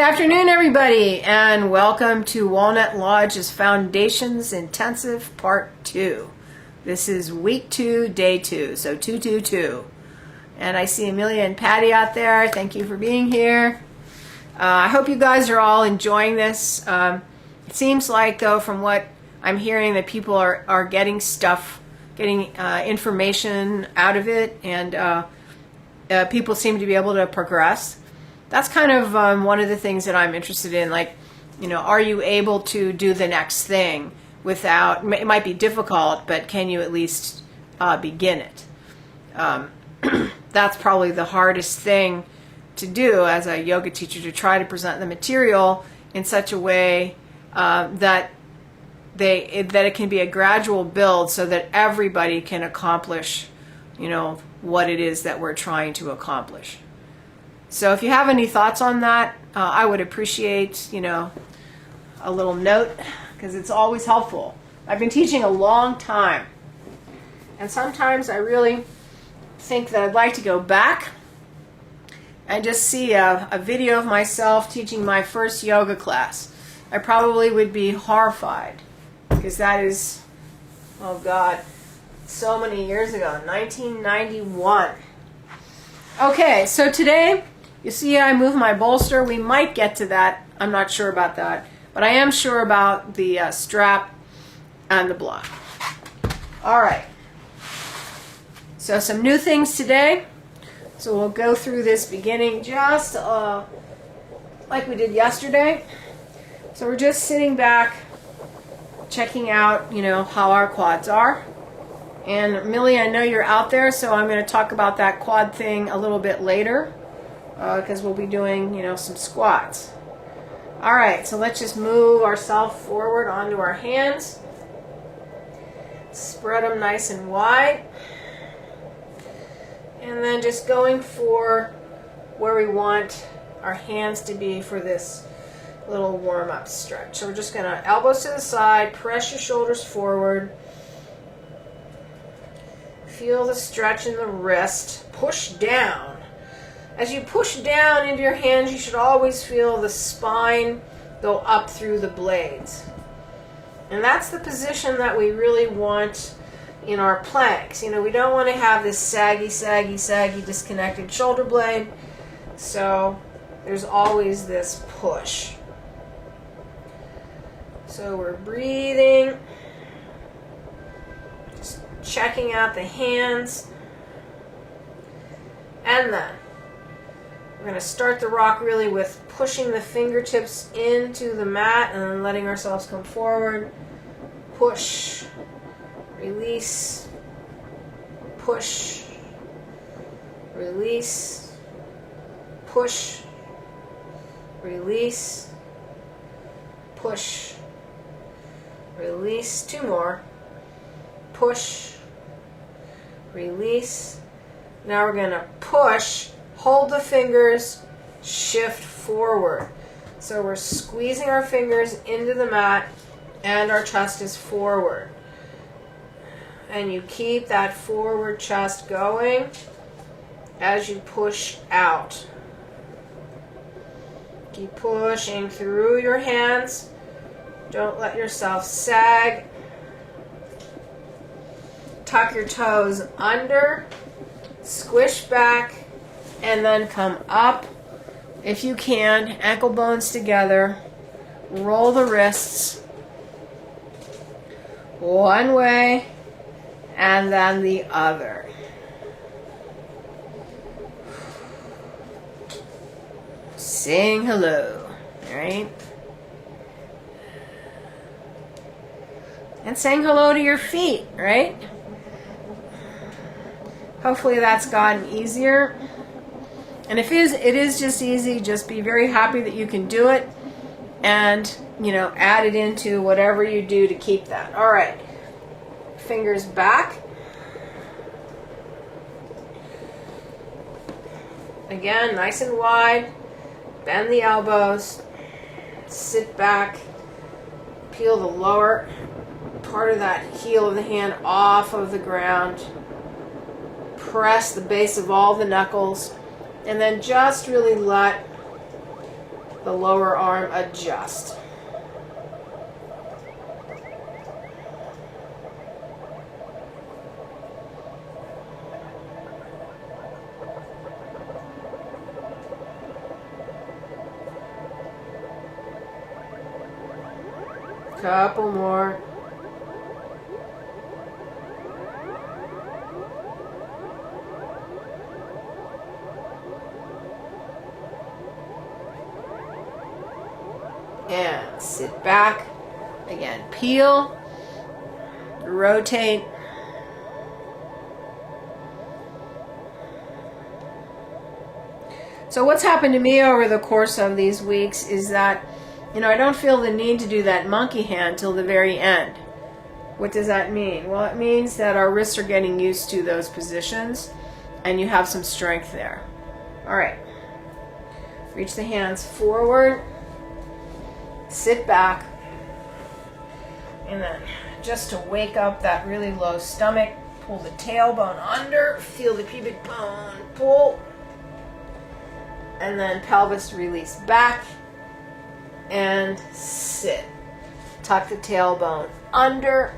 afternoon, everybody, and welcome to Walnut Lodge's Foundations Intensive Part 2. This is week 2, day 2, so 222. And I see Amelia and Patty out there. Thank you for being here. I hope you guys are all enjoying this. It seems like, though, from what I'm hearing, that people are getting stuff, getting information out of it, and people seem to be able to progress. That's kind of one of the things that I'm interested in. Like, are you able to do the next thing without, it might be difficult, but can you at least begin it? That's probably the hardest thing to do as a yoga teacher, to try to present the material in such a way that it can be a gradual build so that everybody can accomplish, what it is that we're trying to accomplish. So if you have any thoughts on that, I would appreciate, a little note, because it's always helpful. I've been teaching a long time, and sometimes I really think that I'd like to go back and just see a video of myself teaching my first yoga class. I probably would be horrified, because that is, oh God, so many years ago, 1991. Okay, so today, you see I move my bolster. We might get to that. I'm not sure about that. But I am sure about the strap and the block. All right. So some new things today. So we'll go through this beginning just like we did yesterday. So we're just sitting back, checking out, how our quads are. And Millie, I know you're out there, so I'm going to talk about that quad thing a little bit later. Because we'll be doing, some squats. All right, so let's just move ourselves forward onto our hands. Spread them nice and wide. And then just going for where we want our hands to be for this little warm-up stretch. So we're just going to elbows to the side, press your shoulders forward. Feel the stretch in the wrist. Push down. As you push down into your hands, you should always feel the spine go up through the blades. And that's the position that we really want in our planks. We don't want to have this saggy, disconnected shoulder blade. So there's always this push. So we're breathing, just checking out the hands, and then we're going to start the rock really with pushing the fingertips into the mat and then letting ourselves come forward. Push, release, push, release, push, release, push, release. Two more. Push, release. Now we're going to push. Hold the fingers, shift forward. So we're squeezing our fingers into the mat and our chest is forward. And you keep that forward chest going as you push out. Keep pushing through your hands. Don't let yourself sag. Tuck your toes under, squish back, and then come up, if you can, ankle bones together, roll the wrists one way and then the other. Saying hello, all right? And saying hello to your feet, right? Hopefully that's gotten easier. And if it is just easy, just be very happy that you can do it and, add it into whatever you do to keep that. All right. Fingers back. Again, nice and wide. Bend the elbows. Sit back. Peel the lower part of that heel of the hand off of the ground. Press the base of all the knuckles. And then just really let the lower arm adjust. Couple more. And sit back. Again, peel, rotate. So what's happened to me over the course of these weeks is that, I don't feel the need to do that monkey hand till the very end. What does that mean? Well, it means that our wrists are getting used to those positions and you have some strength there. All right. Reach the hands forward. Sit back. And then just to wake up that really low stomach, pull the tailbone under, feel the pubic bone pull. And then pelvis release back. And sit. Tuck the tailbone under.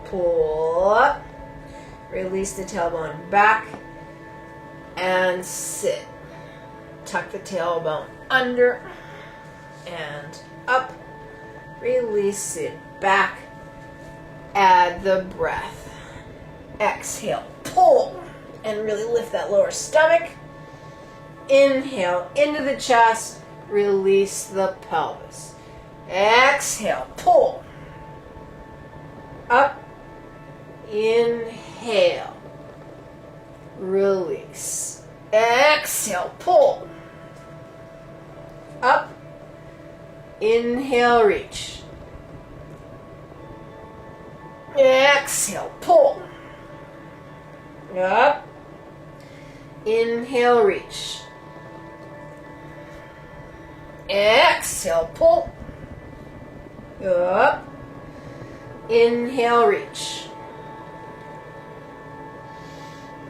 Pull up. Release the tailbone back. And sit. Tuck the tailbone under. And up. Release it back. Add the breath. Exhale. Pull. And really lift that lower stomach. Inhale into the chest. Release the pelvis. Exhale, pull. Up. Inhale. Release. Exhale, pull. Up. Inhale, reach. Exhale, pull. Up. Inhale, reach. Exhale, pull. Up. Inhale, reach.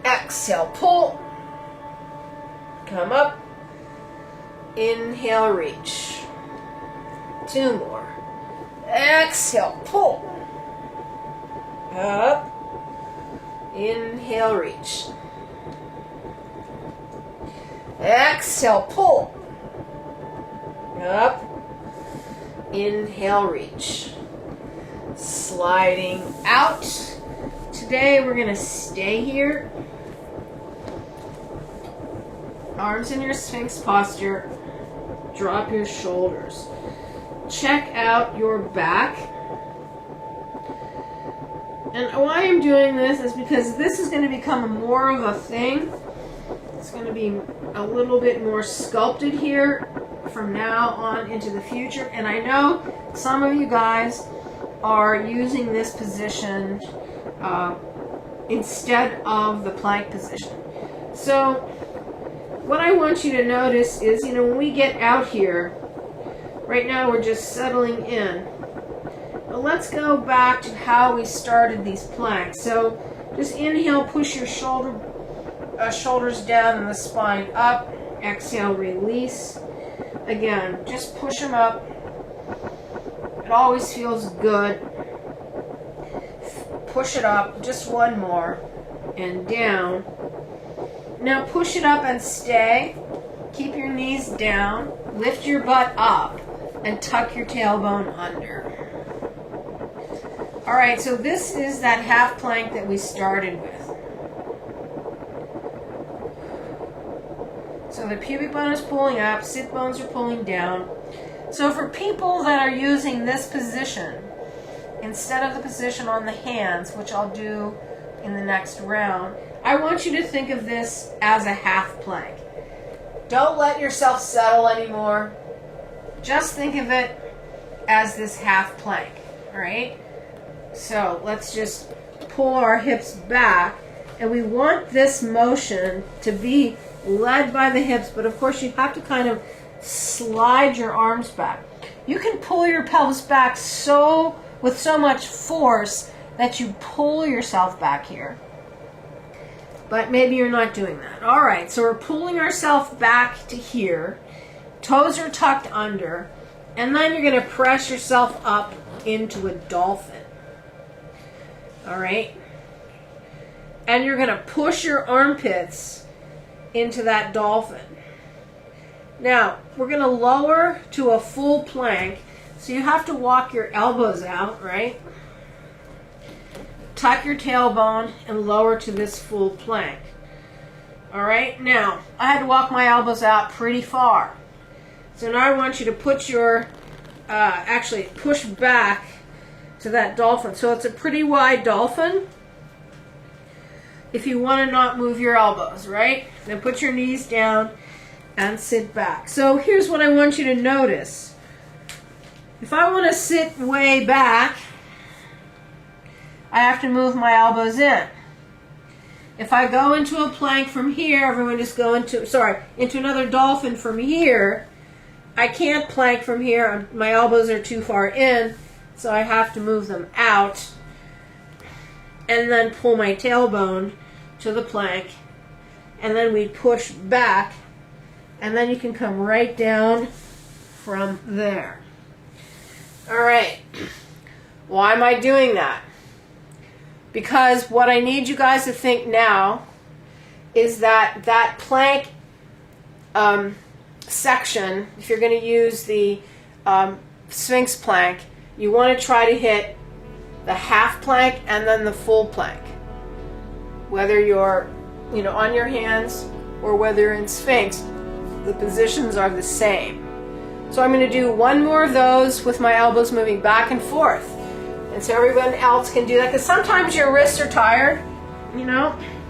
Exhale, pull. Come up. Inhale, reach. 2 more. Exhale, pull. Up. Inhale, reach. Exhale, pull. Up. Inhale, reach. Sliding out. Today we're going to stay here. Arms in your Sphinx posture. Drop your shoulders. Check out your back. And why I'm doing this is because this is going to become more of a thing. It's going to be a little bit more sculpted here from now on into the future. And I know some of you guys are using this position instead of the plank position. So what I want you to notice is, when we get out here, right now we're just settling in. But let's go back to how we started these planks. So just inhale, push your shoulders down and the spine up. Exhale, release. Again, just push them up. It always feels good. Push it up, just one more, and down. Now push it up and stay. Keep your knees down. Lift your butt up and tuck your tailbone under. All right, so this is that half plank that we started with. So the pubic bone is pulling up, sit bones are pulling down. So for people that are using this position, instead of the position on the hands, which I'll do in the next round, I want you to think of this as a half plank. Don't let yourself settle anymore. Just think of it as this half plank, all right? So let's just pull our hips back, and we want this motion to be led by the hips, but of course you have to kind of slide your arms back. You can pull your pelvis back with so much force that you pull yourself back here. But maybe you're not doing that. All right, so we're pulling ourselves back to here, Toes are tucked under. And then you're going to press yourself up into a dolphin. All right? And you're going to push your armpits into that dolphin. Now, we're going to lower to a full plank. So you have to walk your elbows out, right? Tuck your tailbone and lower to this full plank. All right? Now, I had to walk my elbows out pretty far. So now I want you to put your, actually push back to that dolphin. So it's a pretty wide dolphin. If you want to not move your elbows, right? Then put your knees down and sit back. So here's what I want you to notice. If I want to sit way back, I have to move my elbows in. If I go into a plank from here, everyone just go into another dolphin from here, I can't plank from here. My elbows are too far in, so I have to move them out and then pull my tailbone to the plank, and then we push back, and then you can come right down from there. All right. Why am I doing that? Because what I need you guys to think now is that that plank section, if you're going to use the Sphinx plank, you want to try to hit the half plank and then the full plank. Whether you're, on your hands or whether you're in Sphinx, the positions are the same. So I'm going to do one more of those with my elbows moving back and forth. And so everyone else can do that, because sometimes your wrists are tired,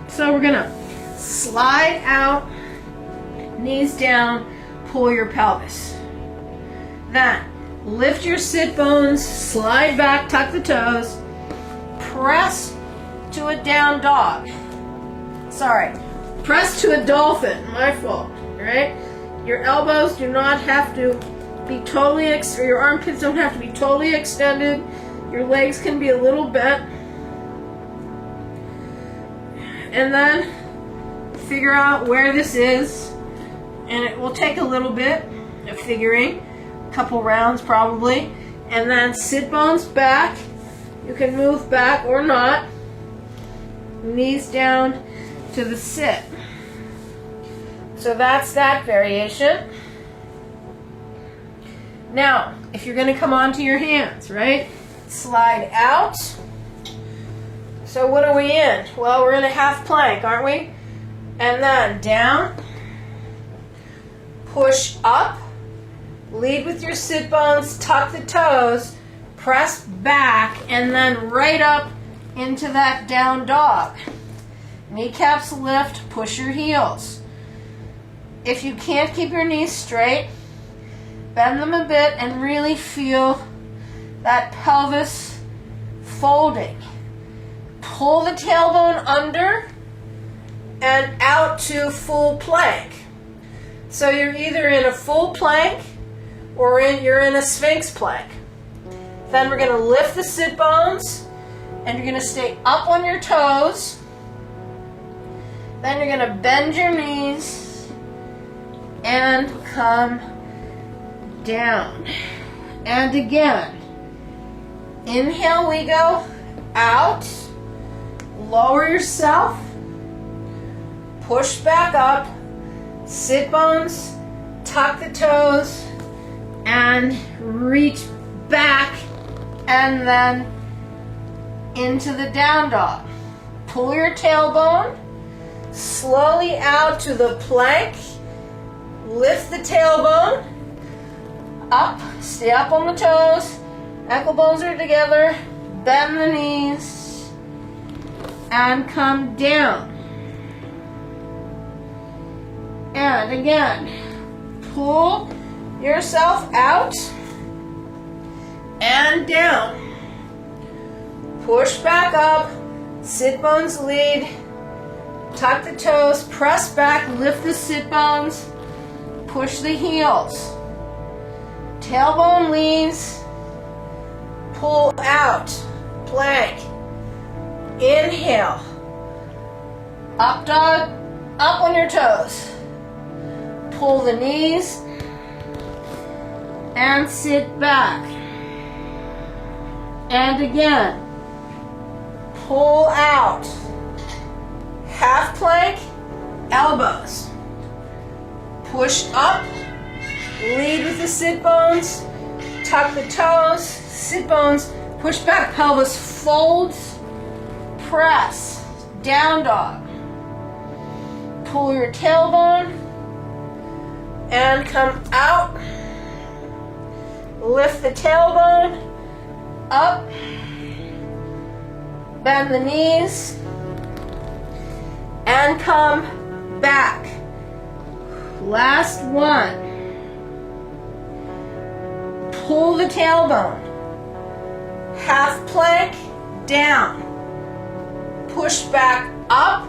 So we're going to slide out, knees down, pull your pelvis. Then lift your sit bones, slide back, tuck the toes, press to a down dog. Press to a dolphin. My fault. All right? Your elbows do not have to be totally your armpits don't have to be totally extended. Your legs can be a little bent. And then figure out where this is. And it will take a little bit of figuring, a couple rounds probably. And then sit bones back. You can move back or not. Knees down to the sit. So that's that variation. Now, if you're going to come onto your hands, right? Slide out. So what are we in? Well, we're in a half plank, aren't we? And then down. Push up. Lead with your sit bones, tuck the toes, press back, and then right up into that down dog. Kneecaps lift, push your heels. If you can't keep your knees straight, bend them a bit and really feel that pelvis folding. Pull the tailbone under and out to full plank. So you're either in a full plank or you're in a Sphinx plank. Then we're going to lift the sit bones and you're going to stay up on your toes. Then you're going to bend your knees and come down. And again, inhale, we go out, lower yourself, push back up, sit bones, tuck the toes, and reach back, and then into the down dog. Pull your tailbone slowly out to the plank, lift the tailbone, up, stay up on the toes, ankle bones are together, bend the knees, and come down. And again, pull yourself out and down. Push back up, sit bones lead, tuck the toes, press back, lift the sit bones, push the heels. Tailbone leads, pull out, plank. Inhale, up dog, up on your toes. Pull the knees, and sit back. And again, pull out. Half plank, elbows. Push up, lead with the sit bones, tuck the toes, sit bones, push back, pelvis folds, press, down dog. Pull your tailbone and come out. Lift the tailbone up, bend the knees, and come back. Last one. Pull the tailbone. Half plank, down. Push back up.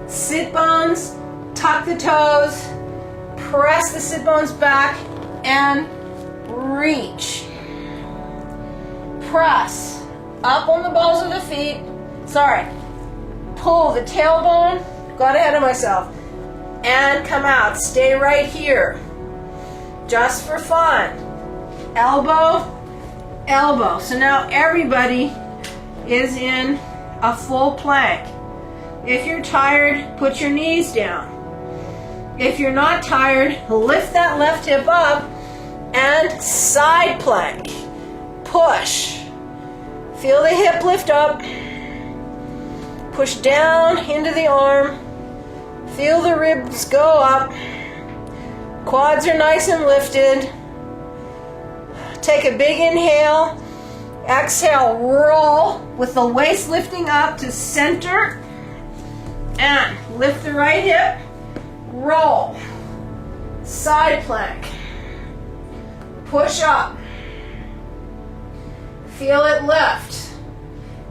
Sit bones, tuck the toes, press the sit bones back, and reach. Press up on the balls of the feet. Sorry. Pull the tailbone. Got ahead of myself. And come out. Stay right here. Just for fun. Elbow, elbow. So now everybody is in a full plank. If you're tired, put your knees down. If you're not tired, lift that left hip up and side plank. Push. Feel the hip lift up. Push down into the arm. Feel the ribs go up. Quads are nice and lifted. Take a big inhale. Exhale, roll with the waist lifting up to center. And lift the right hip. Roll. Side plank. Push up. Feel it lift.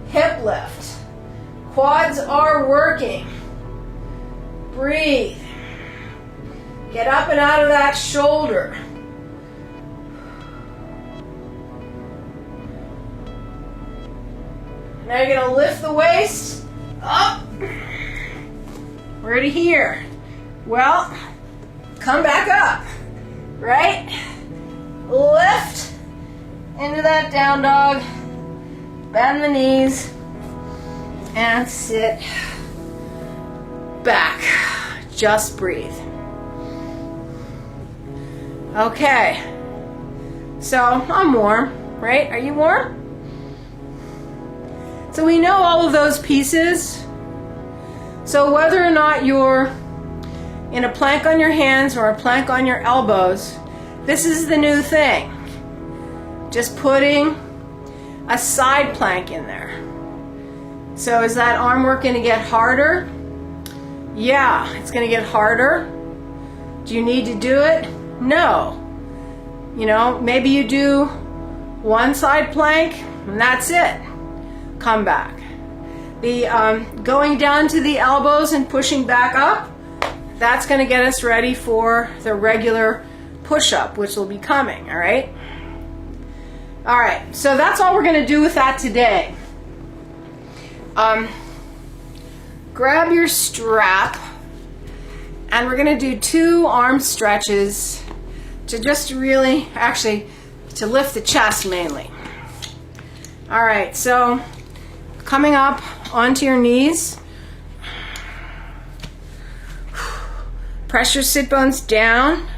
Hip lift. Quads are working. Breathe. Get up and out of that shoulder. Now you're going to lift the waist up. Where to here? Well, come back up. Right? Lift into that down dog. Bend the knees. And sit back. Just breathe. Okay. So I'm warm, right? Are you warm? So we know all of those pieces. So whether or not you're in a plank on your hands or a plank on your elbows, this is the new thing. Just putting a side plank in there. So is that arm work going to get harder? Yeah, it's going to get harder. Do you need to do it? No. You know, maybe you do one side plank and that's it. Come back. The going down to the elbows and pushing back up, that's going to get us ready for the regular push-up, which will be coming, all right? All right, so that's all we're going to do with that today. Grab your strap, and we're going to do 2 arm stretches to just really, actually, to lift the chest mainly. All right, so coming up onto your knees. Press your sit bones down.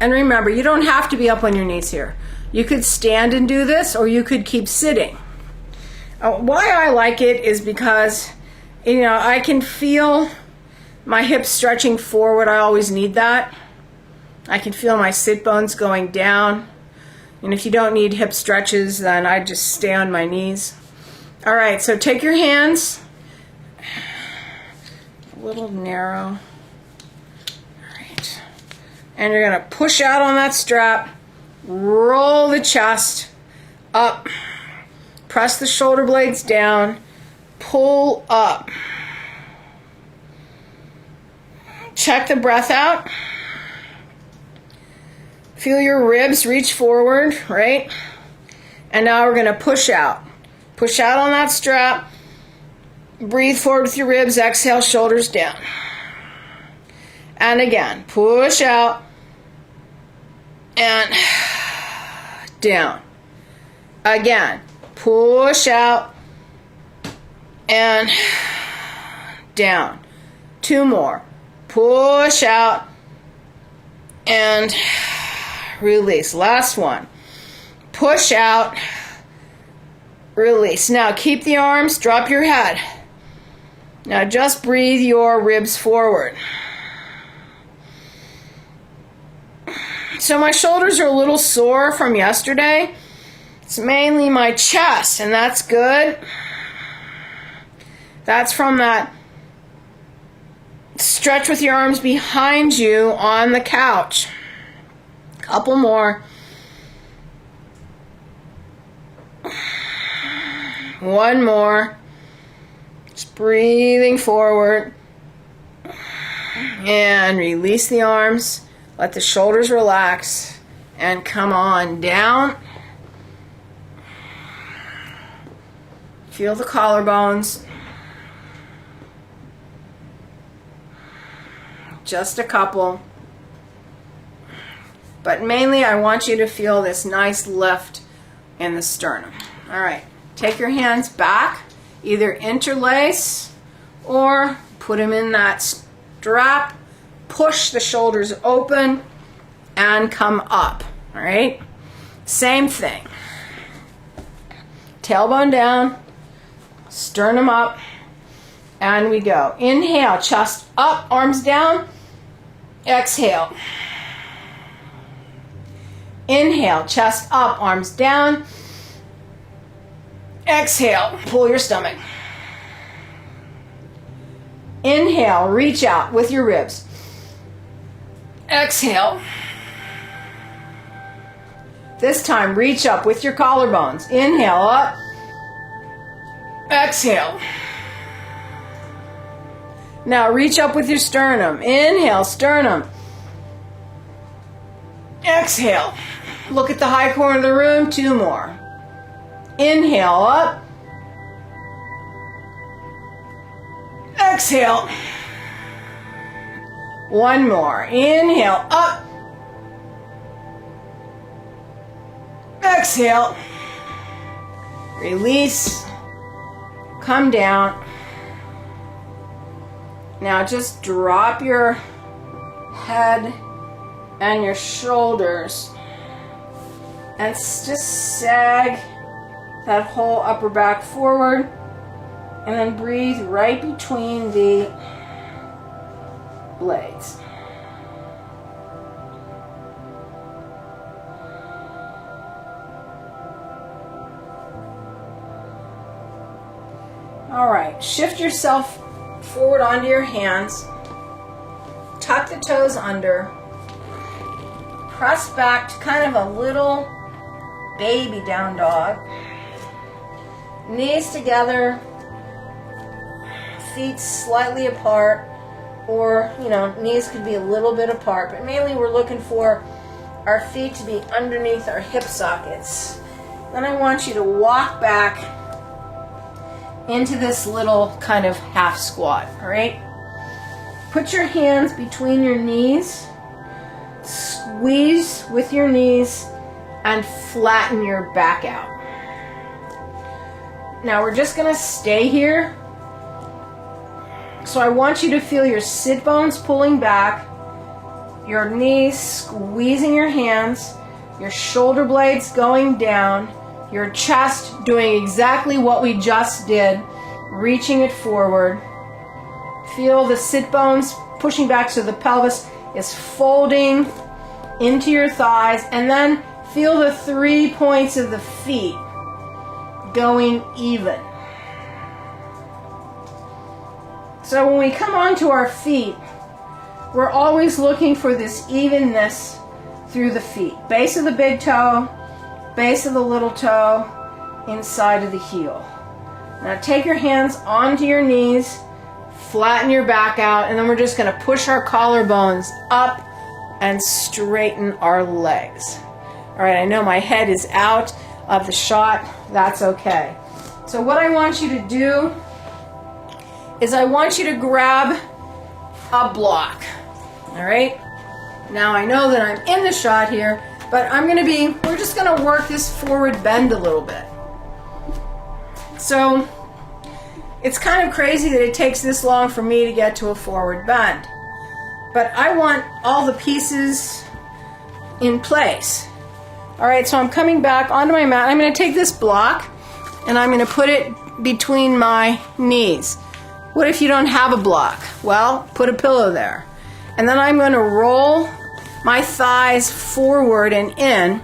And remember, you don't have to be up on your knees here. You could stand and do this, or you could keep sitting. Why I like it is because, you know, I can feel my hips stretching forward. I always need that. I can feel my sit bones going down. And if you don't need hip stretches, then I just stay on my knees. All right, so take your hands. A little narrow. All right. And you're going to push out on that strap. Roll the chest up. Press the shoulder blades down. Pull up. Check the breath out. Feel your ribs reach forward, right? And now we're going to push out. Push out on that strap. Breathe forward with your ribs. Exhale, shoulders down. And again, push out. and down. Again, push out and down. 2 more. Push out and release. Last one. Push out, release. Now keep the arms, drop your head. Now just breathe your ribs forward. So my shoulders are a little sore from yesterday. It's mainly my chest, and that's good. That's from that stretch with your arms behind you on the couch. Couple more. One more. Just breathing forward. And release the arms. Let the shoulders relax. And come on down. Feel the collarbones. Just a couple. But mainly I want you to feel this nice lift in the sternum. All right. Take your hands back. Either interlace or put them in that strap. Push the shoulders open and come up. All right. Same thing. Tailbone down. Sternum up. And we go. Inhale, chest up, arms down. Exhale. Inhale, chest up, arms down. Exhale, pull your stomach. Inhale, reach out with your ribs. Exhale. This time, reach up with your collarbones. Inhale, up. Exhale. Now reach up with your sternum. Inhale, sternum. Exhale. Look at the high corner of the room. 2 more. Inhale, up. Exhale. 1 more. Inhale, up. Exhale. Release. Come down. Now just drop your head and your shoulders and just sag that whole upper back forward, and then breathe right between the blades. All right, shift yourself forward onto your hands. Tuck the toes under. Press back to kind of a little baby down dog. Knees together, feet slightly apart, or, knees could be a little bit apart, but mainly we're looking for our feet to be underneath our hip sockets. Then I want you to walk back into this little kind of half squat, all right? Put your hands between your knees, squeeze with your knees, and flatten your back out. Now we're just going to stay here. So I want you to feel your sit bones pulling back, your knees squeezing your hands, your shoulder blades going down, your chest doing exactly what we just did, reaching it forward. Feel the sit bones pushing back so the pelvis is folding into your thighs, and then feel the 3 points of the feet going even. So when we come onto our feet, we're always looking for this evenness through the feet. Base of the big toe, base of the little toe, inside of the heel. Now take your hands onto your knees, flatten your back out, and then we're just going to push our collarbones up and straighten our legs. All right, I know my head is out of the shot. That's okay. So what I want you to do is I want you to grab a block. All right? Now I know that I'm in the shot here, But we're just gonna work this forward bend a little bit. So it's kind of crazy that it takes this long for me to get to a forward bend. But I want all the pieces in place. All right, so I'm coming back onto my mat. I'm gonna take this block and I'm gonna put it between my knees. What if you don't have a block? Well, put a pillow there. And then I'm gonna roll my thighs forward and in.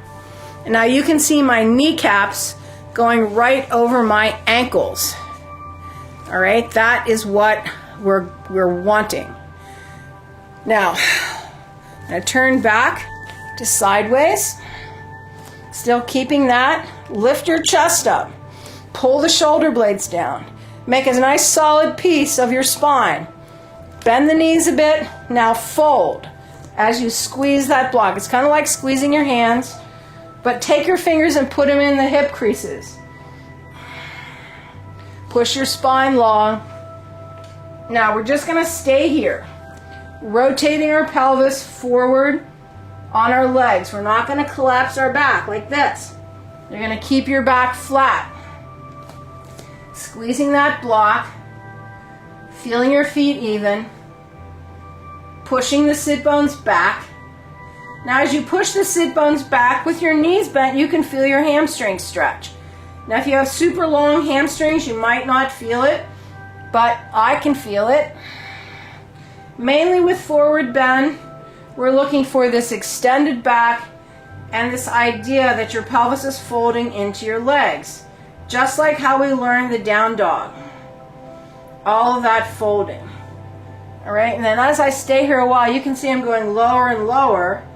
And now you can see my kneecaps going right over my ankles. All right, that is what we're wanting. Now, I'm gonna turn back to sideways. Still keeping that. Lift your chest up. Pull the shoulder blades down. Make a nice solid piece of your spine. Bend the knees a bit. Now fold as you squeeze that block. It's kind of like squeezing your hands, but take your fingers and put them in the hip creases. Push your spine long. Now we're just going to stay here, rotating our pelvis forward on our legs. We're not going to collapse our back like this. You're going to keep your back flat. Squeezing that block, feeling your feet even, pushing the sit bones back. Now as you push the sit bones back with your knees bent, you can feel your hamstrings stretch. Now if you have super long hamstrings, you might not feel it, but I can feel it. Mainly with forward bend, we're looking for this extended back and this idea that your pelvis is folding into your legs. Just like how we learned the down dog. All of that folding. All right, and then as I stay here a while, you can see I'm going lower and lower,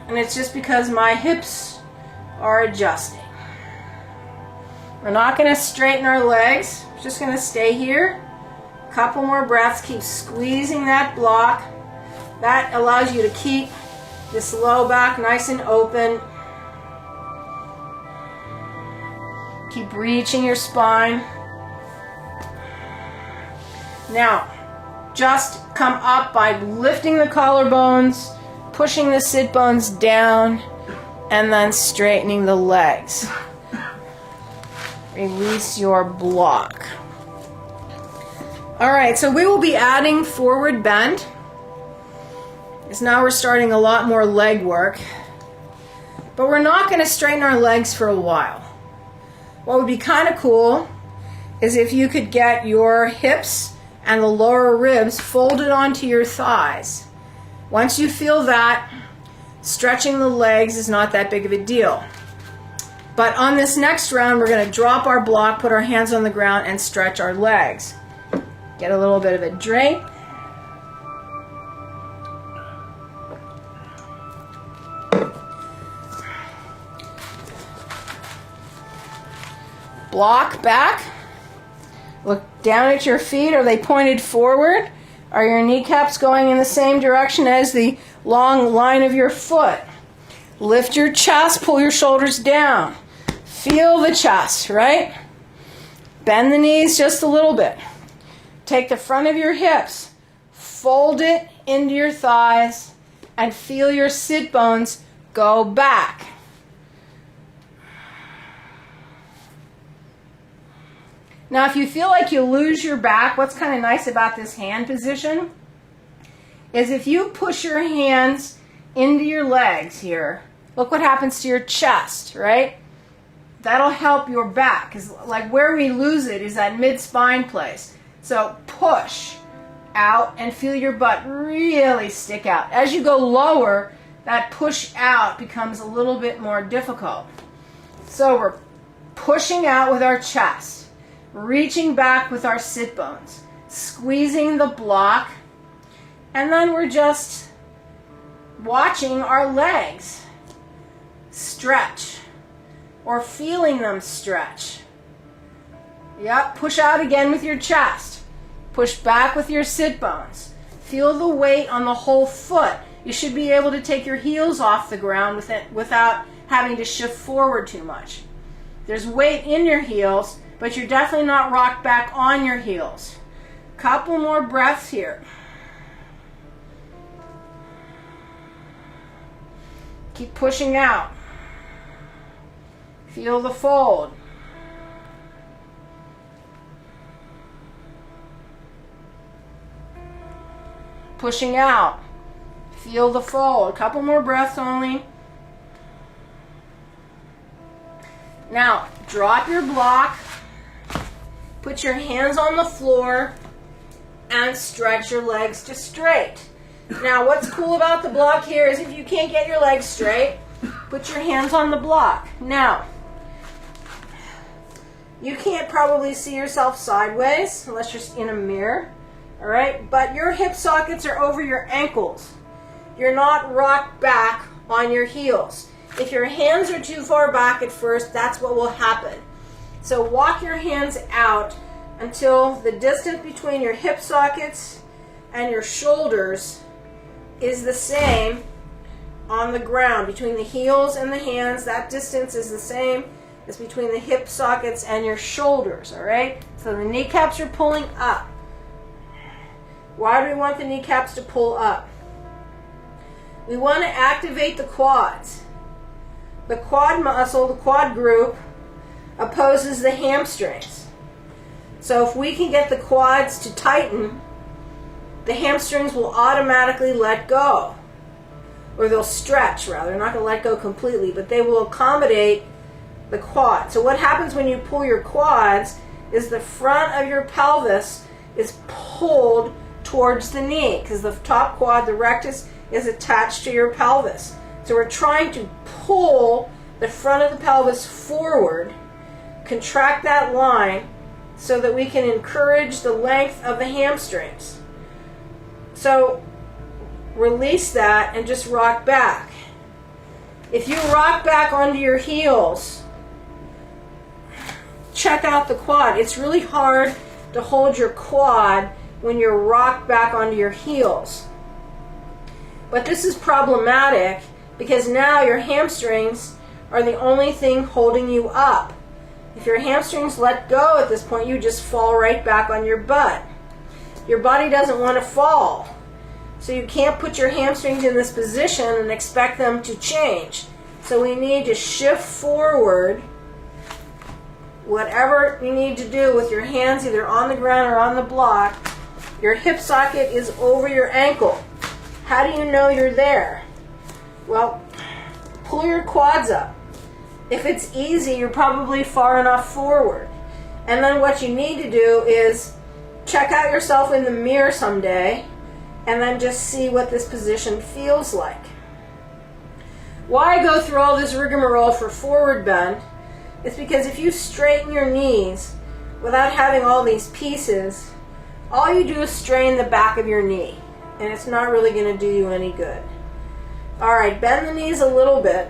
and it's just because my hips are adjusting. We're not going to straighten our legs. We're just going to stay here. A couple more breaths. Keep squeezing that block. That allows you to keep this low back nice and open. Keep reaching your spine. Now, just come up by lifting the collarbones, pushing the sit bones down, and then straightening the legs. Release your block. All right, so we will be adding forward bend, because now we're starting a lot more leg work, but we're not going to straighten our legs for a while. What would be kind of cool is if you could get your hips and the lower ribs folded onto your thighs. Once you feel that, stretching the legs is not that big of a deal. But on this next round, we're going to drop our block, put our hands on the ground, and stretch our legs. Get a little bit of a drink. Block back. Look down at your feet. Are they pointed forward? Are your kneecaps going in the same direction as the long line of your foot? Lift your chest, pull your shoulders down. Feel the chest, right? Bend the knees just a little bit. Take the front of your hips, fold it into your thighs, and feel your sit bones go back. Now, if you feel like you lose your back, what's kind of nice about this hand position is if you push your hands into your legs here, look what happens to your chest, right? That'll help your back, because like where we lose it is that mid-spine place. So push out and feel your butt really stick out. As you go lower, that push out becomes a little bit more difficult. So we're pushing out with our chest, reaching back with our sit bones, squeezing the block, and then we're just watching our legs stretch or feeling them stretch. Yep, push out again with your chest. Push back with your sit bones. Feel the weight on the whole foot. You should be able to take your heels off the ground without having to shift forward too much. There's weight in your heels, but you're definitely not rocked back on your heels. Couple more breaths here. Keep pushing out. Feel the fold. Pushing out. Feel the fold. A couple more breaths only. Now, drop your block. Put your hands on the floor and stretch your legs to straight. Now, what's cool about the block here is if you can't get your legs straight, put your hands on the block. Now, you can't probably see yourself sideways unless you're in a mirror, all right? But your hip sockets are over your ankles. You're not rocked back on your heels. If your hands are too far back at first, that's what will happen. So walk your hands out until the distance between your hip sockets and your shoulders is the same on the ground. Between the heels and the hands, that distance is the same as between the hip sockets and your shoulders, all right? So the kneecaps are pulling up. Why do we want the kneecaps to pull up? We want to activate the quads. The quad muscle, the quad group, opposes the hamstrings. So if we can get the quads to tighten, the hamstrings will automatically let go. Or they'll stretch, rather. They're not going to let go completely, but they will accommodate the quad. So what happens when you pull your quads is the front of your pelvis is pulled towards the knee, because the top quad, the rectus, is attached to your pelvis. So we're trying to pull the front of the pelvis forward, contract that line so that we can encourage the length of the hamstrings. So release that and just rock back. If you rock back onto your heels, check out the quad. It's really hard to hold your quad when you're rocked back onto your heels. But this is problematic because now your hamstrings are the only thing holding you up. If your hamstrings let go at this point, you just fall right back on your butt. Your body doesn't want to fall. So you can't put your hamstrings in this position and expect them to change. So we need to shift forward. Whatever you need to do with your hands either on the ground or on the block, your hip socket is over your ankle. How do you know you're there? Well, pull your quads up. If it's easy, you're probably far enough forward. And then what you need to do is check out yourself in the mirror someday and then just see what this position feels like. Why I go through all this rigmarole for forward bend is because if you straighten your knees without having all these pieces, all you do is strain the back of your knee, and it's not really going to do you any good. All right, bend the knees a little bit.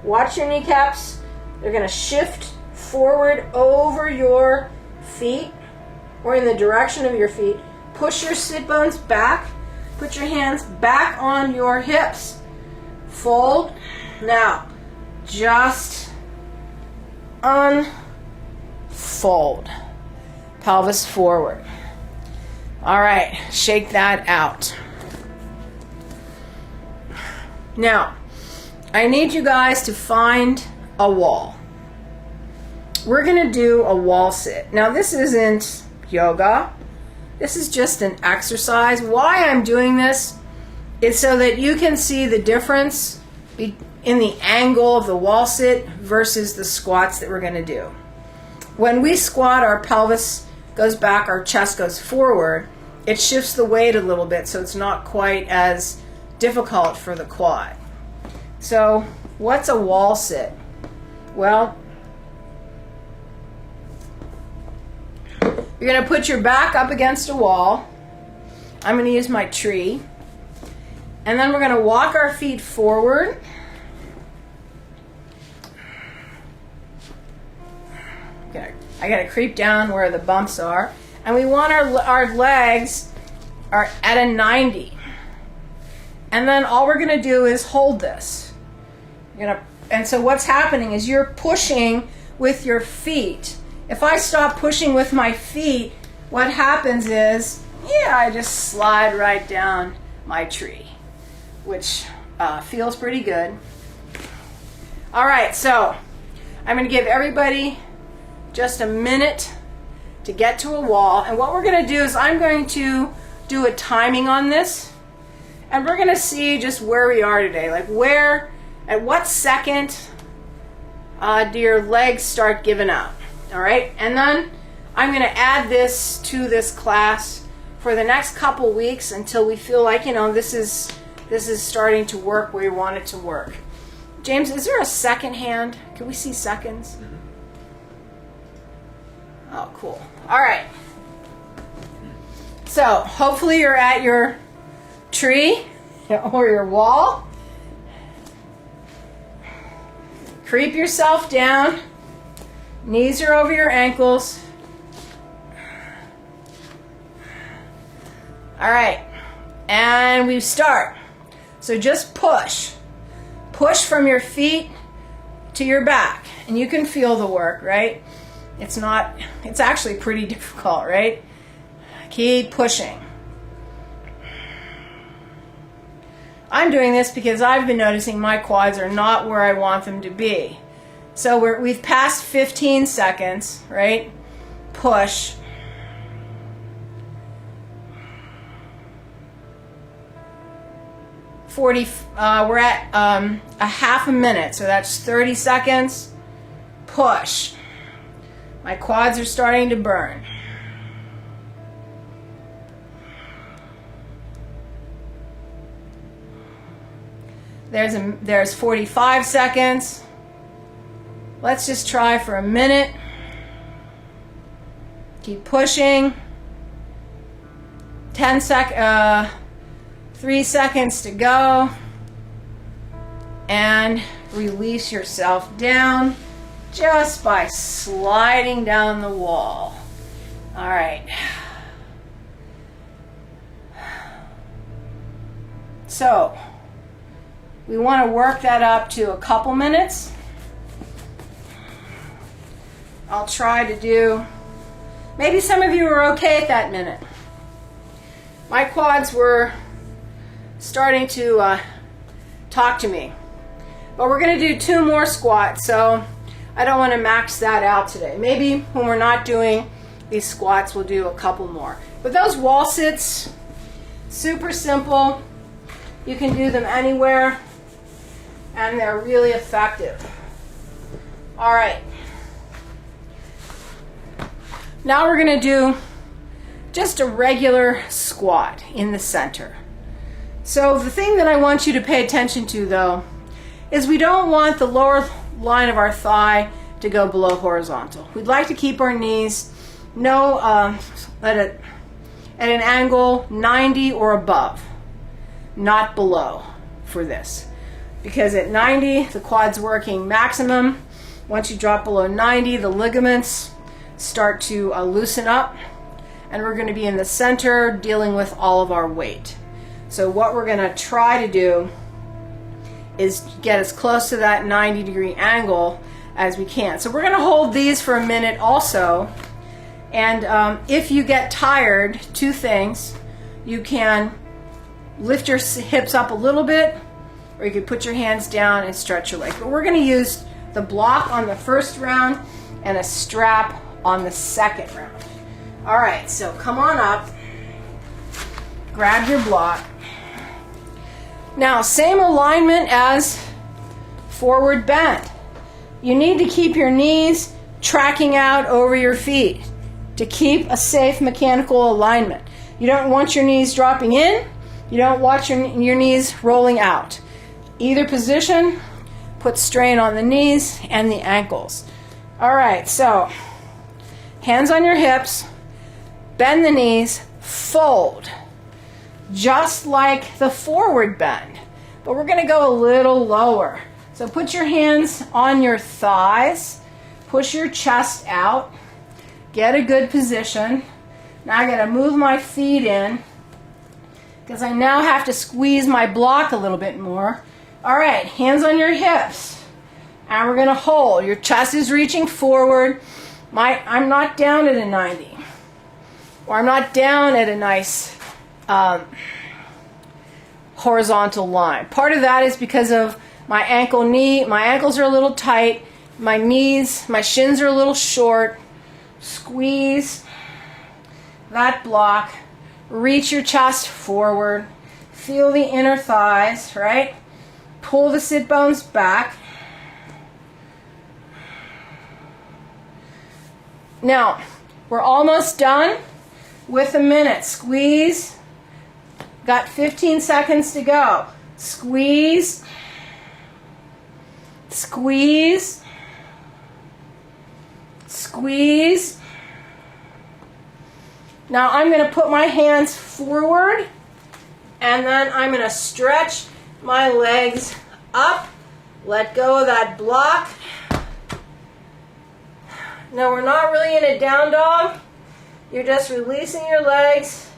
Watch your kneecaps. They're going to shift forward over your feet or in the direction of your feet. Push your sit bones back. Put your hands back on your hips. Fold. Now, just unfold. Pelvis forward. All right, shake that out. Now, I need you guys to find a wall. We're going to do a wall sit. Now, this isn't yoga. This is just an exercise. Why I'm doing this is so that you can see the difference in the angle of the wall sit versus the squats that we're going to do. When we squat, our pelvis goes back, our chest goes forward. It shifts the weight a little bit, so it's not quite as difficult for the quad. So, what's a wall sit? Well, you're going to put your back up against a wall. I'm going to use my tree. And then we're going to walk our feet forward. I got to creep down where the bumps are. And we want our legs are at a 90. And then all we're going to do is hold this. And so what's happening is you're pushing with your feet. If I stop pushing with my feet, what happens is, I just slide right down my tree, which feels pretty good. All right, so I'm going to give everybody just a minute to get to a wall. And what we're going to do is I'm going to do a timing on this. And we're going to see just where we are today. Like at what second do your legs start giving up? All right, and then I'm going to add this to this class for the next couple weeks until we feel like, this is starting to work where we want it to work. James, is there a second hand? Can we see seconds? Oh, cool. All right. So hopefully you're at your tree or your wall. Creep yourself down. Knees are over your ankles. All right. And we start. So just push. Push from your feet to your back. And you can feel the work, right? It's actually pretty difficult, right? Keep pushing. I'm doing this because I've been noticing my quads are not where I want them to be. So we've passed 15 seconds, right? Push. We're at a half a minute, so that's 30 seconds. Push. My quads are starting to burn. There's 45 seconds. Let's just try for a minute. Keep pushing. 3 seconds to go. And release yourself down just by sliding down the wall. All right. So we want to work that up to a couple minutes. I'll try to do, maybe some of you are okay at that minute. My quads were starting to talk to me. But we're going to do 2 more squats, so I don't want to max that out today. Maybe when we're not doing these squats, we'll do a couple more. But those wall sits, super simple. You can do them anywhere, and they're really effective. All right. Now we're going to do just a regular squat in the center. So the thing that I want you to pay attention to, though, is we don't want the lower line of our thigh to go below horizontal. We'd like to keep our knees at an angle 90 or above, not below for this. Because at 90, the quad's working maximum. Once you drop below 90, the ligaments start to loosen up, and we're going to be in the center dealing with all of our weight. So what we're going to try to do is get as close to that 90-degree angle as we can. So we're going to hold these for a minute also. And if you get tired, 2 things. You can lift your hips up a little bit, or you can put your hands down and stretch your legs. But we're going to use the block on the first round and a strap on the second round. All right, so come on up. Grab your block. Now, same alignment as forward bend. You need to keep your knees tracking out over your feet to keep a safe mechanical alignment. You don't want your knees dropping in. You don't want your knees rolling out. Either position puts strain on the knees and the ankles. All right, so hands on your hips, bend the knees, fold. Just like the forward bend, but we're going to go a little lower. So put your hands on your thighs, push your chest out, get a good position. Now I got to move my feet in because I now have to squeeze my block a little bit more. All right, hands on your hips, and we're going to hold. Your chest is reaching forward. I'm not down at a 90, or I'm not down at a nice horizontal line. Part of that is because of My ankles are a little tight. My knees, my shins are a little short. Squeeze that block. Reach your chest forward. Feel the inner thighs, right? Pull the sit bones back. Now, we're almost done with a minute. Squeeze. Got 15 seconds to go. Squeeze. Squeeze. Squeeze. Now I'm going to put my hands forward and then I'm going to stretch my legs up. Let go of that block. Now we're not really in a down dog. You're just releasing your legs.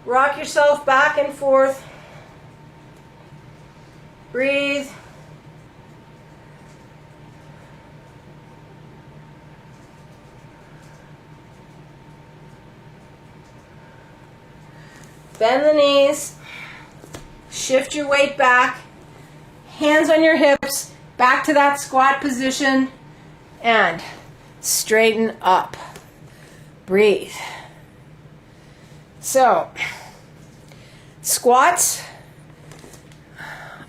Rock yourself back and forth. Breathe. Bend the knees. Shift your weight back. Hands on your hips. Back to that squat position. And straighten up. Breathe. So, squats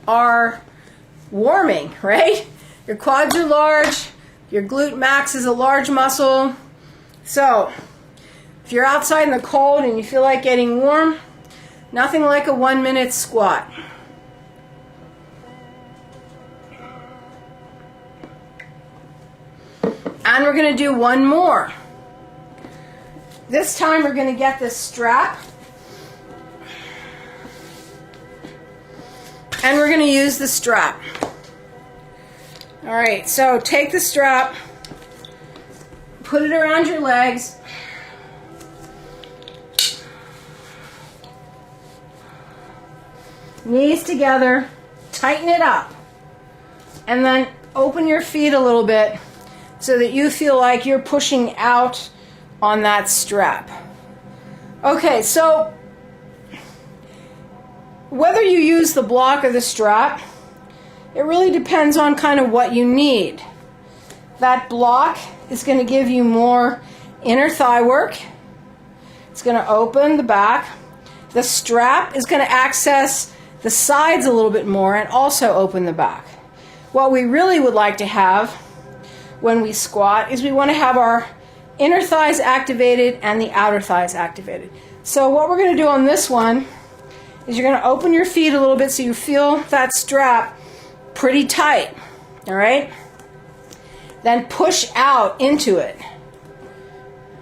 are warming, right? Your quads are large. Your glute max is a large muscle. So, if you're outside in the cold and you feel like getting warm, nothing like a 1 minute squat. And we're going to do one more. This time we're going to get this strap. And we're going to use the strap. All right, so take the strap, put it around your legs. Knees together, tighten it up, and then open your feet a little bit so that you feel like you're pushing out on that strap. Okay, so whether you use the block or the strap, it really depends on kind of what you need. That block is going to give you more inner thigh work. It's going to open the back. The strap is going to access the sides a little bit more and also open the back. What we really would like to have when we squat is we want to have our inner thighs activated and the outer thighs activated. So what we're going to do on this one is you're going to open your feet a little bit so you feel that strap pretty tight. All right? Then push out into it.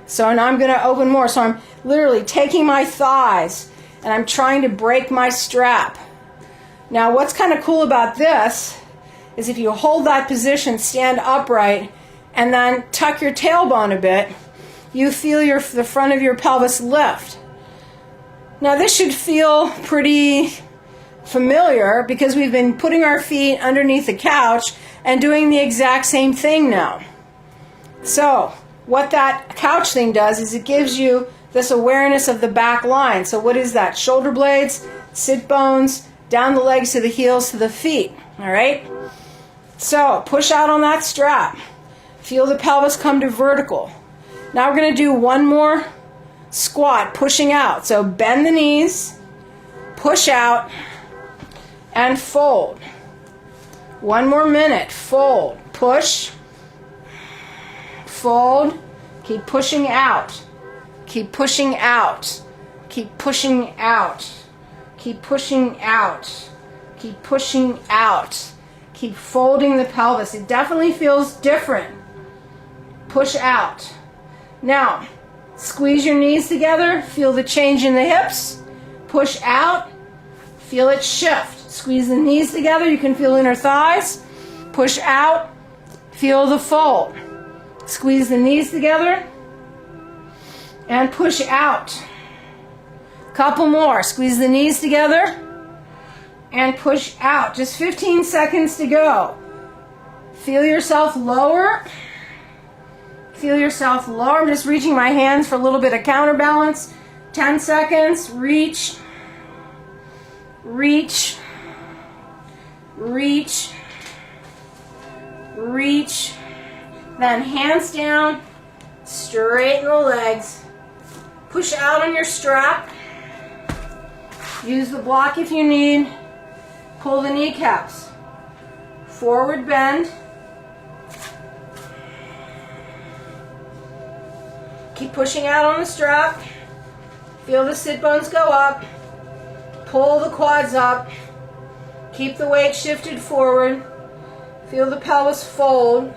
So now I'm going to open more. So I'm literally taking my thighs and I'm trying to break my strap. Now what's kind of cool about this is if you hold that position, stand upright, and then tuck your tailbone a bit, you feel the front of your pelvis lift. Now this should feel pretty familiar because we've been putting our feet underneath the couch and doing the exact same thing now. So what that couch thing does is it gives you this awareness of the back line. So what is that? Shoulder blades, sit bones, down the legs to the heels to the feet. All right? So push out on that strap. Feel the pelvis come to vertical. Now we're going to do one more squat, pushing out. So bend the knees, push out, and fold. One more minute. Fold. Push. Fold. Keep pushing out. Keep pushing out. Keep pushing out. Keep pushing out. Keep pushing out. Keep folding the pelvis. It definitely feels different. Push out. Now, squeeze your knees together. Feel the change in the hips. Push out. Feel it shift. Squeeze the knees together. You can feel inner thighs. Push out. Feel the fold. Squeeze the knees together. And push out. Couple more. Squeeze the knees together. And push out. Just 15 seconds to go. Feel yourself lower. Feel yourself lower. I'm just reaching my hands for a little bit of counterbalance. 10 seconds. Reach. Reach. reach, reach, then hands down, straighten the legs, push out on your strap, use the block if you need, pull the kneecaps, forward bend, keep pushing out on the strap, feel the sit bones go up, pull the quads up, keep the weight shifted forward, feel the pelvis fold.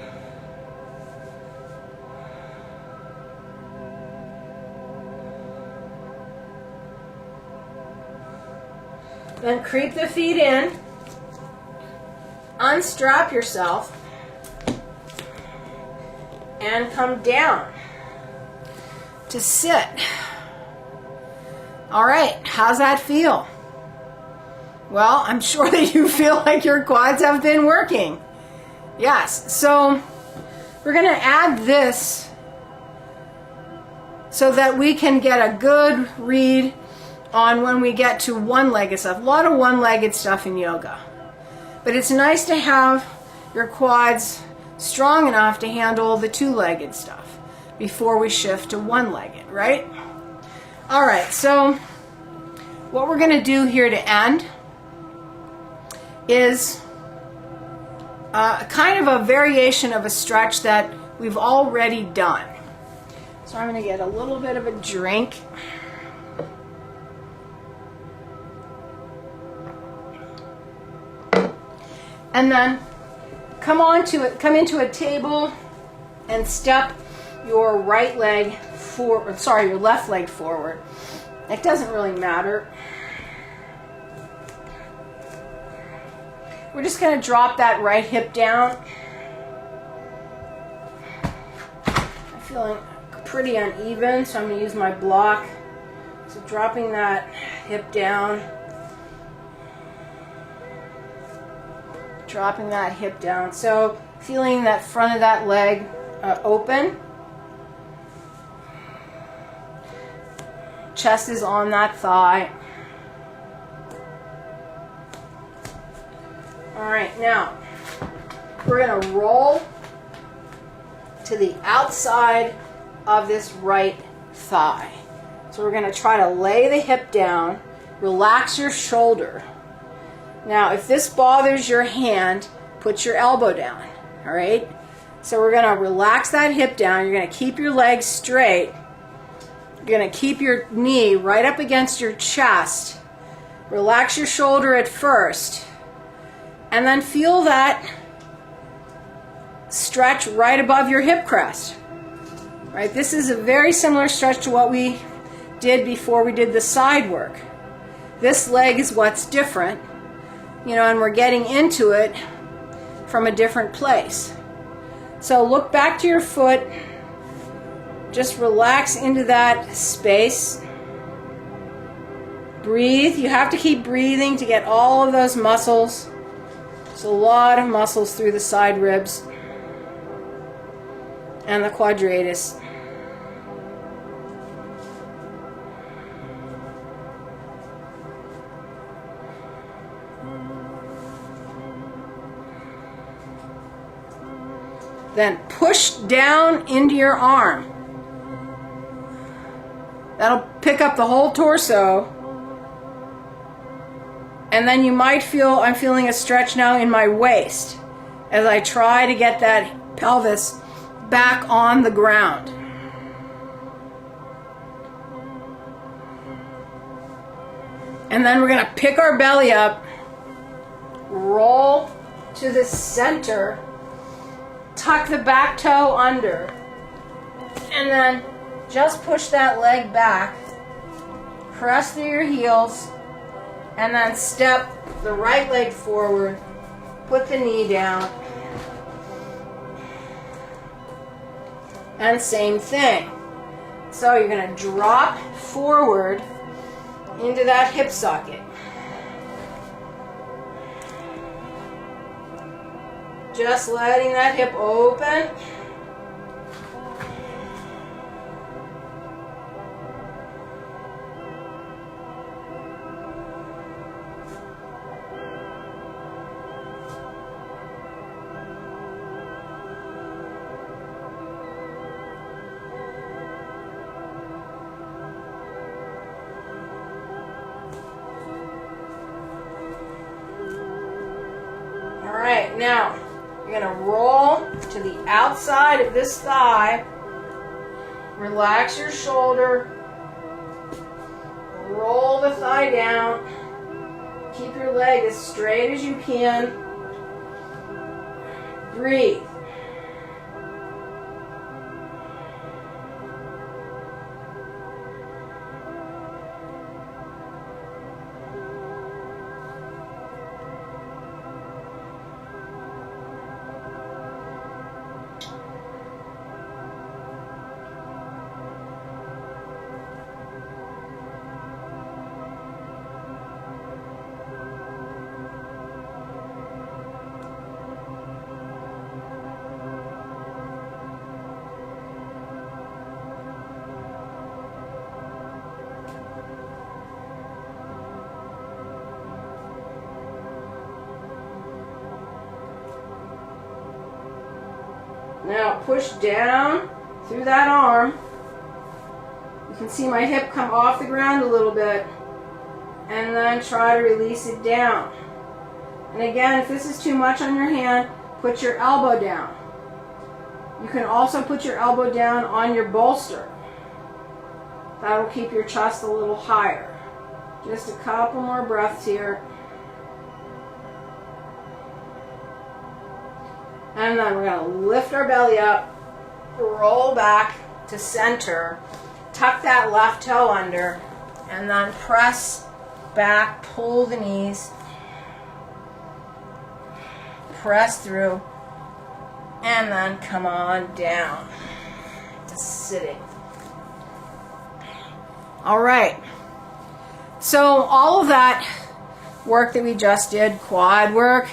Then creep the feet in, unstrap yourself, and come down to sit. All right, how's that feel? Well, I'm sure that you feel like your quads have been working. Yes, so we're going to add this so that we can get a good read on when we get to one-legged stuff. A lot of one-legged stuff in yoga. But it's nice to have your quads strong enough to handle the two-legged stuff before we shift to one-legged, right? All right, so what we're going to do here to end is kind of a variation of a stretch that we've already done. So I'm going to get a little bit of a drink. And then come into a table and step your right leg forward, sorry, your left leg forward. It doesn't really matter. We're just going to drop that right hip down. I'm feeling pretty uneven, so I'm going to use my block. So dropping that hip down. Dropping that hip down. So feeling that front of that leg open. Chest is on that thigh. All right, now we're going to roll to the outside of this right thigh. So we're going to try to lay the hip down, relax your shoulder. Now, if this bothers your hand, put your elbow down, all right? So we're going to relax that hip down. You're going to keep your legs straight. You're going to keep your knee right up against your chest. Relax your shoulder at first. And then feel that stretch right above your hip crest. Right? This is a very similar stretch to what we did before we did the side work. This leg is what's different, you know, and we're getting into it from a different place. So look back to your foot. Just relax into that space. Breathe. You have to keep breathing to get all of those muscles. There's a lot of muscles through the side ribs and the quadratus. Then push down into your arm. That'll pick up the whole torso. And then you might feel, I'm feeling a stretch now in my waist as I try to get that pelvis back on the ground. And then we're going to pick our belly up, roll to the center, tuck the back toe under, and then just push that leg back, press through your heels, and then step the right leg forward, put the knee down, and same thing. So you're going to drop forward into that hip socket. Just letting that hip open. right, now you're going to roll to the outside of this thigh. Relax your shoulder. Roll the thigh down. Keep your leg as straight as you can. Breathe. Now push down through that arm. You can see my hip come off the ground a little bit. And then try to release it down. And again, if this is too much on your hand, put your elbow down. You can also put your elbow down on your bolster. That will keep your chest a little higher. Just a couple more breaths here. And then we're going to lift our belly up, roll back to center, tuck that left toe under, and then press back, pull the knees, press through, and then come on down to sitting. All right. So all of that work that we just did, quad work,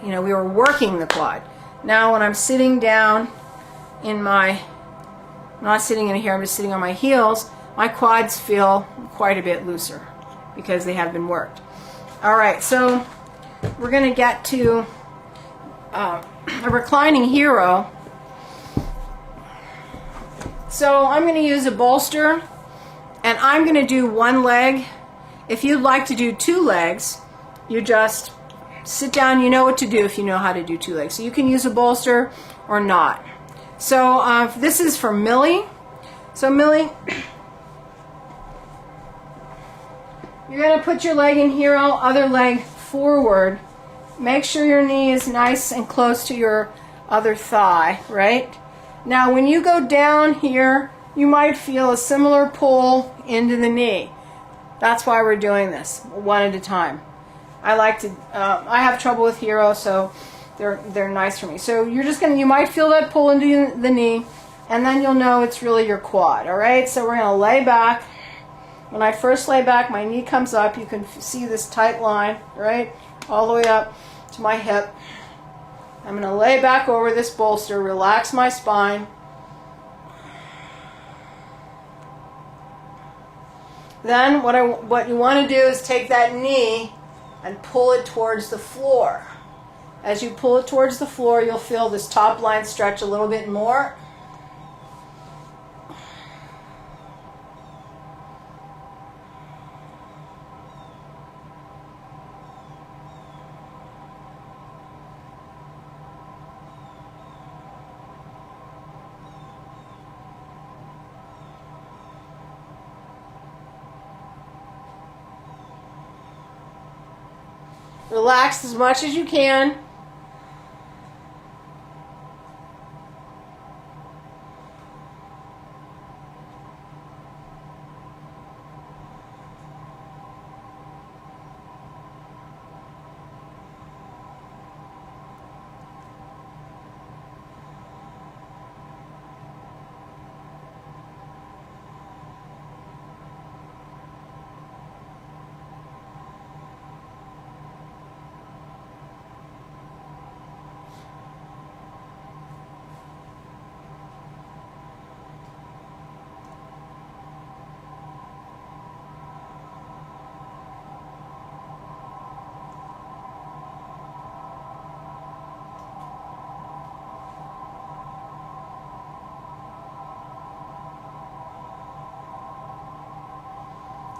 we were working the quad. Now when I'm sitting down not sitting in here, I'm just sitting on my heels, my quads feel quite a bit looser because they have been worked. All right, so we're going to get to a reclining hero. So I'm going to use a bolster, and I'm going to do one leg. If you'd like to do two legs, you just sit down. You know what to do if you know how to do two legs. So you can use a bolster or not. So this is for Millie. So Millie, you're going to put your leg in hero, other leg forward. Make sure your knee is nice and close to your other thigh, right? Now when you go down here, you might feel a similar pull into the knee. That's why we're doing this, one at a time. I have trouble with hero, so they're nice for me. So you might feel that pull into the knee, and then you'll know it's really your quad, all right? So we're going to lay back. When I first lay back, my knee comes up. You can see this tight line, right? All the way up to my hip. I'm going to lay back over this bolster, relax my spine. Then what you want to do is take that knee and pull it towards the floor. As you pull it towards the floor, you'll feel this top line stretch a little bit more. Relax as much as you can.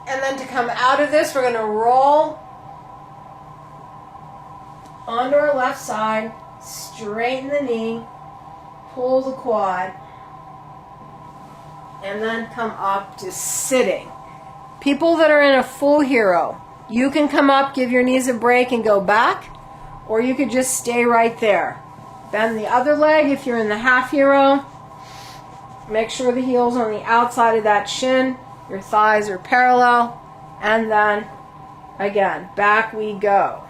And then to come out of this, we're going to roll onto our left side, straighten the knee, pull the quad, and then come up to sitting. People that are in a full hero, you can come up, give your knees a break and go back, or you could just stay right there. Bend the other leg if you're in the half hero. Make sure the heel's on the outside of that shin, your thighs are parallel, and then again, back we go.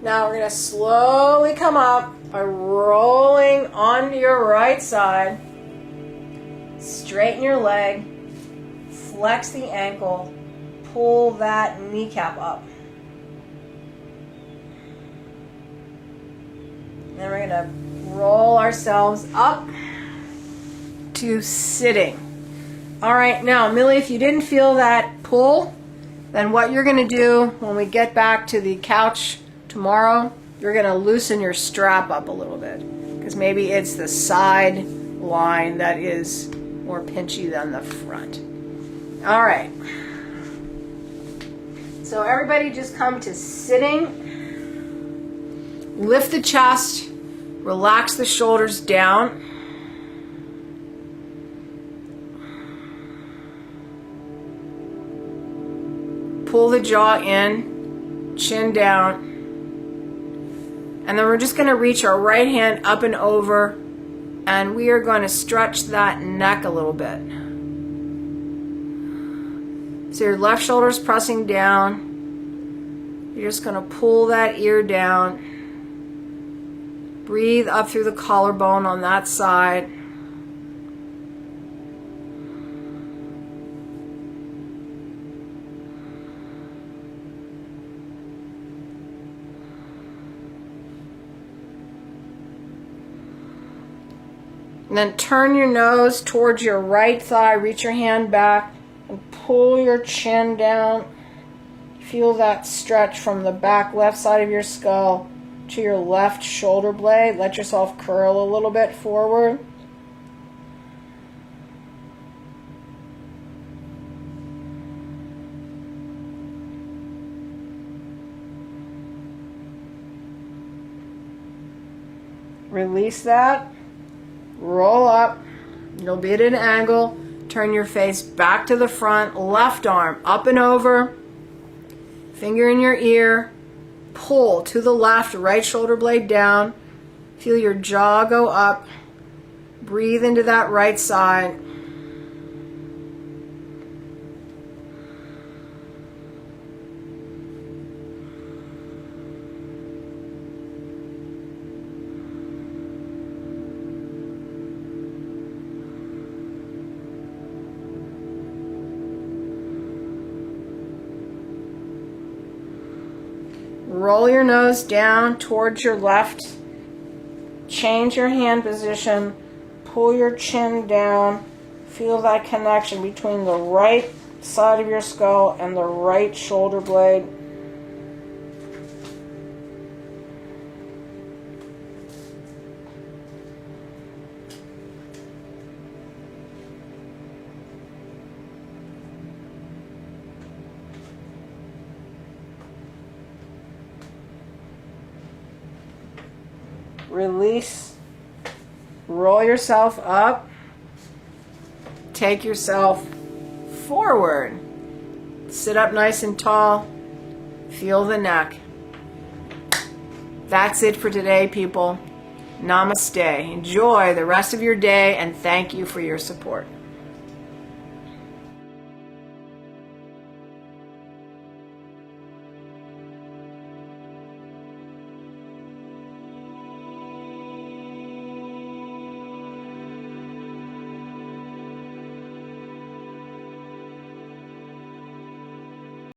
Now we're going to slowly come up by rolling onto your right side. Straighten your leg, flex the ankle, pull that kneecap up. Then we're going to roll ourselves up to sitting. All right, now Millie, if you didn't feel that pull, then what you're going to do when we get back to the couch tomorrow, you're going to loosen your strap up a little bit, because maybe it's the side line that is more pinchy than the front. All right. So everybody just come to sitting. Lift the chest. Relax the shoulders down. Pull the jaw in, chin down. And then we're just going to reach our right hand up and over, and we are going to stretch that neck a little bit. So your left shoulder is pressing down. You're just going to pull that ear down. Breathe up through the collarbone on that side. And then turn your nose towards your right thigh, reach your hand back, and pull your chin down. Feel that stretch from the back left side of your skull to your left shoulder blade. Let yourself curl a little bit forward. Release that. Roll up. You'll be at an angle. Turn your face back to the front. Left arm up and over. Finger in your ear. Pull to the left, right shoulder blade down. Feel your jaw go up. Breathe into that right side. roll your nose down towards your left. Change your hand position. Pull your chin down. Feel that connection between the right side of your skull and the right shoulder blade. Release. Roll yourself up. Take yourself forward. Sit up nice and tall. Feel the neck. That's it for today, people. Namaste. Enjoy the rest of your day, and thank you for your support.